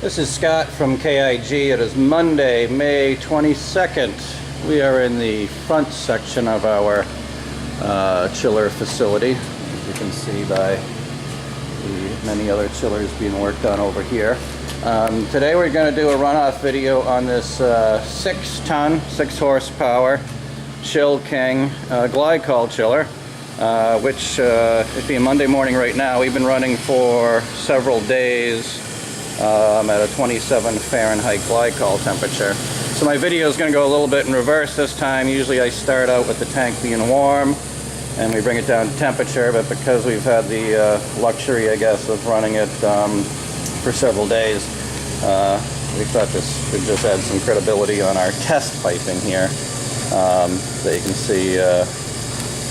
This is Scott from KIG. It is Monday, May 22nd. We are in the front section of our chiller facility, as you can see by the many other chillers being worked on over here. Today we're going to do a runoff video on this 6-ton, 6-horsepower ChillKing Glycol chiller, which it being Monday morning right now, we've been running for several days at a 27 Fahrenheit glycol temperature. So my video is going to go a little bit in reverse this time. Usually I start out with the tank being warm and we bring it down to temperature, but because we've had the luxury, I guess, of running it for several days, we thought this would just add some credibility on our test piping here. So you can see the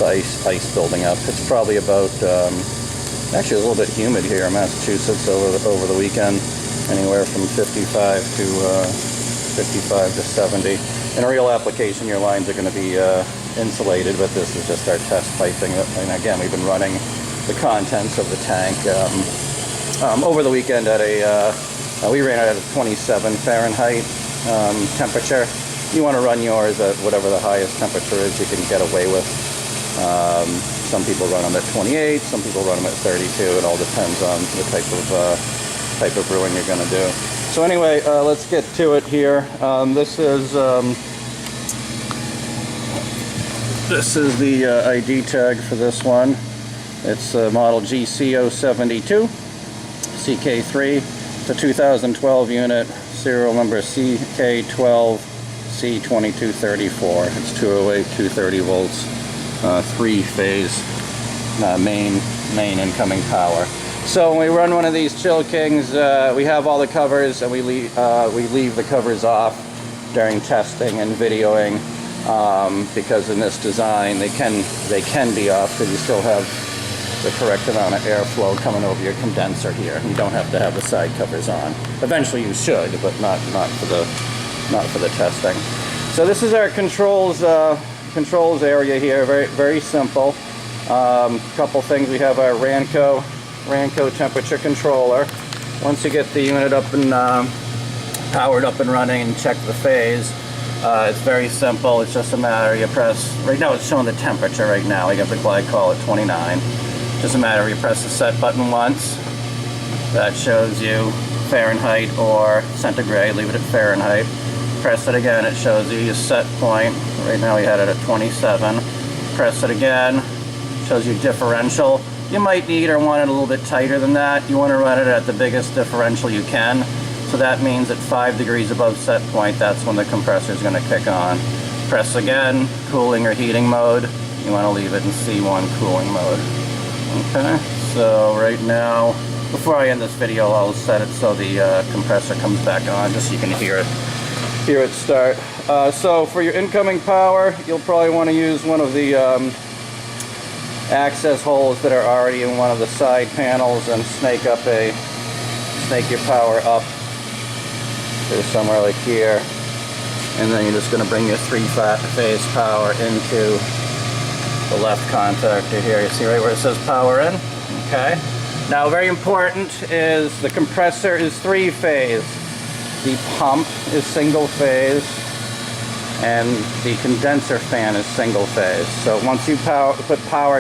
ice building up. It's probably about actually a little bit humid here in Massachusetts over the weekend, anywhere from 55 to 70. In a real application, your lines are going to be insulated, but this is just our test piping. And again, we've been running the contents of the tank over the weekend at we ran it at a 27 Fahrenheit temperature. You want to run yours at whatever the highest temperature is you can get away with. Some people run them at 28, some people run them at 32. It all depends on the type of brewing you're going to do. So anyway, let's get to it here. This is the ID tag for this one. It's model GC072 CK3. It's a 2012 unit, serial number CK12C2234. It's 208, 230 volts. 3-phase main incoming power. So when we run one of these ChillKings, we have all the covers, and we leave the covers off during testing and videoing, because in this design they can be off because you still have the correct amount of airflow coming over your condenser here. You don't have to have the side covers on. Eventually you should, but not for the testing. So this is our controls area here. Very simple. Couple things. We have our Ranco temperature controller. Once you get the unit up and powered up and running and check the phase, it's very simple. It's just a matter, you press, right now it's showing the temperature right now. I got the glycol at 29. Just a matter, you press the set button once. That shows you Fahrenheit or centigrade. Leave it at Fahrenheit. Press it again, it shows you your set point. Right now we had it at 27. Press it again, shows you differential. You might need or want it a little bit tighter than that. You want to run it at the biggest differential you can. So that means at 5 degrees above set point, that's when the compressor is going to kick on. Press again, cooling or heating mode. You want to leave it in C1 cooling mode. Okay, so right now, before I end this video, I'll set it so the compressor comes back on, just so you can hear it start. So for your incoming power, you'll probably want to use one of the access holes that are already in one of the side panels and snake your power up to somewhere like here, and then you're just going to bring your 3-phase power into the left contactor here. You see right where it says power in? Okay. Now very important is the compressor is 3-phase. The pump is single phase, and the condenser fan is single phase. So once you put power